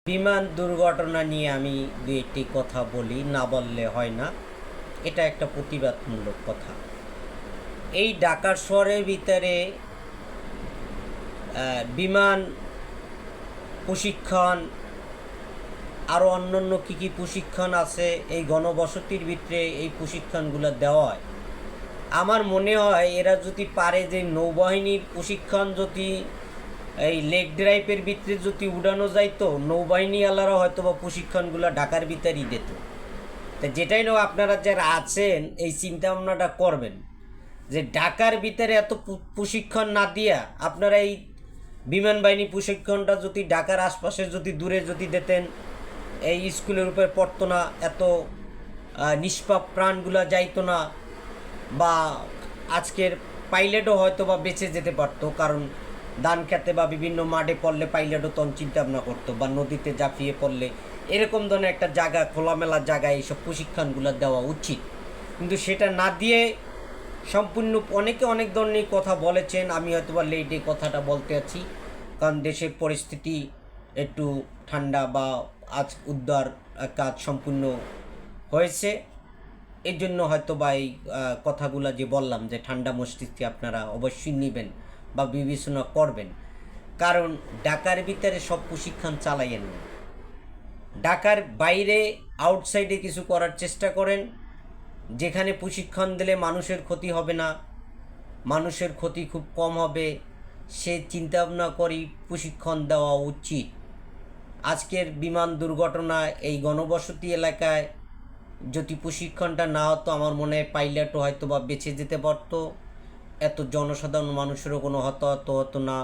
বিমান দুর্ঘটনা নিয়ে আমি দু একটি কথা বলি, না বললে হয় না। এটা একটা প্রতিবাদমূলক কথা। এই ঢাকা শহরের ভিতরে বিমান প্রশিক্ষণ আরও অন্যান্য কী কী প্রশিক্ষণ আছে, এই গণবসতির ভিতরে এই প্রশিক্ষণগুলো দেওয়া হয়। আমার মনে হয় এরা যদি পারে যে নৌবাহিনীর প্রশিক্ষণ যদি এই লেক ড্রাইভের ভিতরে যদি উড়ানো যাইতো, নৌবাহিনী আলারা হয়তো বা প্রশিক্ষণগুলো ঢাকার ভিতরেই দিত। তা যেটাই না, আপনারা যারা আছেন এই চিন্তা ভাবনাটা করবেন যে ঢাকার ভিতরে এত প্রশিক্ষণ না দিয়া আপনারা এই বিমান বাহিনী প্রশিক্ষণটা যদি ঢাকার আশপাশে যদি দূরে যদি দিতেন, এই স্কুলের উপরে পড়তো না, এত নিষ্পাপ প্রাণগুলা যাইতো না, বা আজকের পাইলটও হয়তো বা বেঁচে যেতে পারতো। কারণ ধান খেতে বা বিভিন্ন মাঠে পড়লে পাইলটও তখন চিন্তা ভাবনা করতো, বা নদীতে ঝাঁপিয়ে পড়লে এরকম ধরনের একটা জায়গা, খোলামেলা জায়গায় এইসব প্রশিক্ষণগুলো দেওয়া উচিত। কিন্তু সেটা না দিয়ে সম্পূর্ণ অনেকে অনেক ধরনের কথা বলেছেন। আমি হয়তো বা লেটে কথাটা বলতে আছি, কারণ দেশের পরিস্থিতি একটু ঠান্ডা বা আজ উদ্ধার কাজ সম্পূর্ণ হয়েছে। এই জন্য হয়তো বা এই কথাগুলো যে বললাম, যে ঠান্ডা মস্তিষ্কে আপনারা অবশ্যই নেবেন বা বিবেচনা করবেন। কারণ ঢাকার ভিতরে সব প্রশিক্ষণ চালাইয়েন না, ঢাকার বাইরে আউটসাইডে কিছু করার চেষ্টা করেন, যেখানে প্রশিক্ষণ দিলে মানুষের ক্ষতি হবে না, মানুষের ক্ষতি খুব কম হবে, সে চিন্তাভাবনা করেই প্রশিক্ষণ দেওয়া উচিত। আজকের বিমান দুর্ঘটনা এই গণবসতি এলাকায় যদি প্রশিক্ষণটা না হতো, আমার মনে হয় পাইলটও হয়তো বা বেঁচে যেতে পারতো, এত জনসাধারণ মানুষেরও কোনো হতাহত হতো না,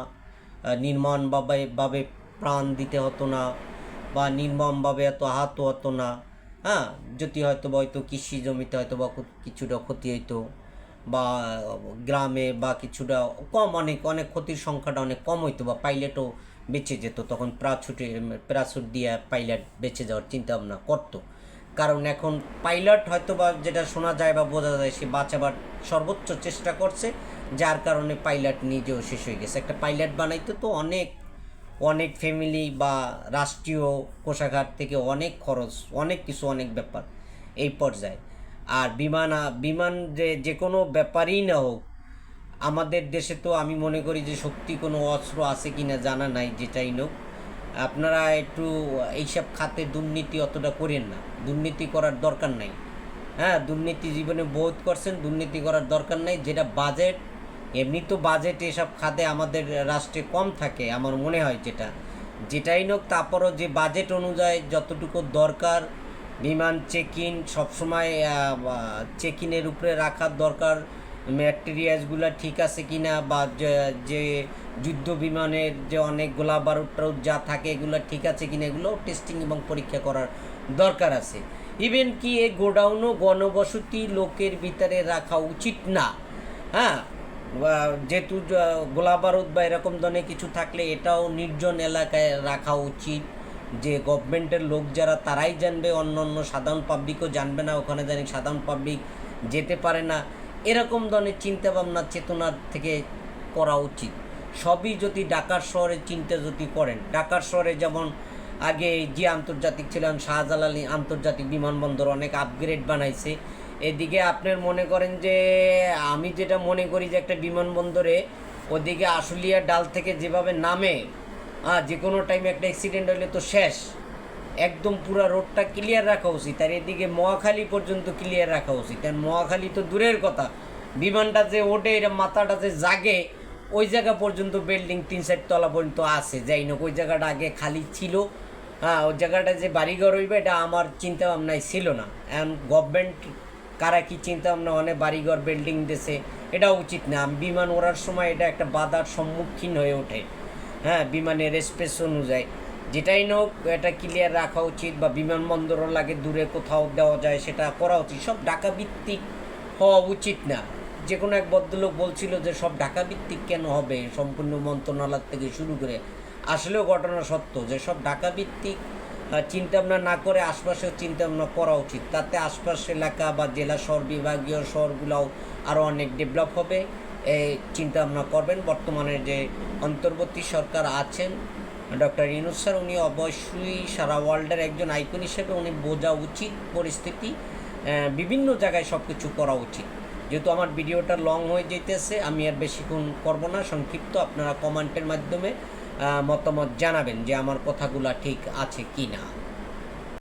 নির্মমভাবে প্রাণ দিতে হতো না, বা নির্মমভাবে এত আহত হতো না। হ্যাঁ, যদি হয়তো কৃষি জমিতে হয়তো বা কিছুটা ক্ষতি হইতো, বা গ্রামে বা কিছুটা কম, অনেক অনেক ক্ষতির সংখ্যাটা অনেক কম হইতো, বা পাইলটও বেঁচে যেত। তখন প্যারাশুট দিয়ে পাইলট বেঁচে যাওয়ার চিন্তা ভাবনা করতো। কারণ এখন পাইলট হয়তো বা যেটা শোনা যায় বা বোঝা যায়, সে বাঁচাবার সর্বোচ্চ চেষ্টা করছে, যার কারণে পাইলট নিজেও শেষ হয়ে গেছে। একটা পাইলট বানাইতে তো অনেক অনেক ফ্যামিলি বা রাষ্ট্রীয় কোষাগার থেকে অনেক খরচ, অনেক কিছু, অনেক ব্যাপার এই পর্যায়ে। আর বিমান যে কোনো ব্যাপারই না হোক, আমাদের দেশে তো আমি মনে করি যে শক্তি কোনো অস্ত্র আছে কিনা জানা নাই, যেটাই হোক আপনারা একটু এইসব খাতে দুর্নীতি অতটা করেন না, দুর্নীতি করার দরকার নাই। হ্যাঁ, দুর্নীতি জীবনে বোধ করছেন, দুর্নীতি করার দরকার নাই। যেটা বাজেট, এমনি তো বাজেট এসব খাতে আমাদের রাষ্ট্রে কম থাকে আমার মনে হয়, যেটাই হোক, তারপরও যে বাজেট অনুযায়ী যতটুকু দরকার, বিমান চেক ইন সবসময় চেক ইনের উপরে রাখার দরকার, ম্যাটেরিয়ালসগুলো ঠিক আছে কিনা, বা যে যুদ্ধ বিমানের যে অনেক গোলা বারুদ টারুদ যা থাকে এগুলো ঠিক আছে কিনা, এগুলো টেস্টিং এবং পরীক্ষা করার দরকার আছে। ইভেন কি এই গোডাউনও গণবসতি লোকের ভিতরে রাখা উচিত না। হ্যাঁ, যেহেতু গোলা বারুদ বা এরকম ধরনের কিছু থাকলে এটাও নির্জন এলাকায় রাখা উচিত, যে গভর্নমেন্টের লোক যারা তারাই জানবে, অন্য অন্য সাধারণ পাবলিকও জানবে না, ওখানে জানি সাধারণ পাবলিক যেতে পারে না। এরকম ধরনের চিন্তাভাবনা চেতনা থেকে করা উচিত। সবই যদি ঢাকার শহরে চিন্তা যদি করেন, ঢাকার শহরে যেমন আগে যে আন্তর্জাতিক ছিলেন, শাহজালাল আন্তর্জাতিক বিমানবন্দর অনেক আপগ্রেড বানাইছে। এদিকে আপনার মনে করেন যে আমি যেটা মনে করি যে একটা বিমানবন্দরে ওদিকে আশুলিয়া ডাল থেকে যেভাবে নামে, যে কোনো টাইমে একটা অ্যাক্সিডেন্ট হলে তো শেষ, একদম পুরো রোডটা ক্লিয়ার রাখা উচিত। আর এদিকে মহাখালী পর্যন্ত ক্লিয়ার রাখা উচিত। আর মহাখালী তো দূরের কথা, বিমানটা যে ওঠে, এটা মাথাটা যে জাগে, ওই জায়গা পর্যন্ত বিল্ডিং 3-4 তলা পর্যন্ত আছে। যাই না, ওই জায়গাটা আগে খালি ছিল। হ্যাঁ, ওই জায়গাটা যে বাড়িঘর হইবে এটা আমার চিন্তা ভাবনায় ছিল না। এখন গভর্নমেন্ট কারা কি চিন্তা ভাবনা অনেক বাড়িঘর বিল্ডিং দিয়েছে, এটা উচিত না। বিমান ওড়ার সময় এটা একটা বাধার সম্মুখীন হয়ে ওঠে। হ্যাঁ, বিমানের স্পেস অনুযায়ী যেটাই হোক এটা ক্লিয়ার রাখা উচিত, বা বিমানবন্দরও লাগে দূরে কোথাও দেওয়া যায় সেটা করা উচিত। সব ঢাকা ভিত্তিক হওয়া উচিত না। যে কোনো এক ভদ্রলোক বলছিল যে সব ঢাকা ভিত্তিক কেন হবে, সম্পূর্ণ মন্ত্রণালয় থেকে শুরু করে। আসলেও ঘটনা সত্য যে সব ঢাকা ভিত্তিক চিন্তাভাবনা না করে আশপাশেও চিন্তাভাবনা করা উচিত। তাতে আশপাশ এলাকা বা জেলা শহর, বিভাগীয় শহরগুলোও আরও অনেক ডেভেলপ হবে। এই চিন্তাভাবনা করবেন। বর্তমানে যে অন্তর্বর্তী সরকার আছেন ডক্টর ইউনূস স্যার উনি অবশ্যই সারা ওয়ার্ল্ডের একজন আইকন হিসেবে উনি বোঝা উচিত পরিস্থিতি, বিভিন্ন জায়গায় সব কিছু করা উচিত। যেহেতু আমার ভিডিওটা লং হয়ে যেতেছে, আমি আর বেশিক্ষণ করব না, সংক্ষিপ্ত। আপনারা কমেন্টের মাধ্যমে মতামত জানাবেন যে আমার কথাগুলো ঠিক আছে কি না।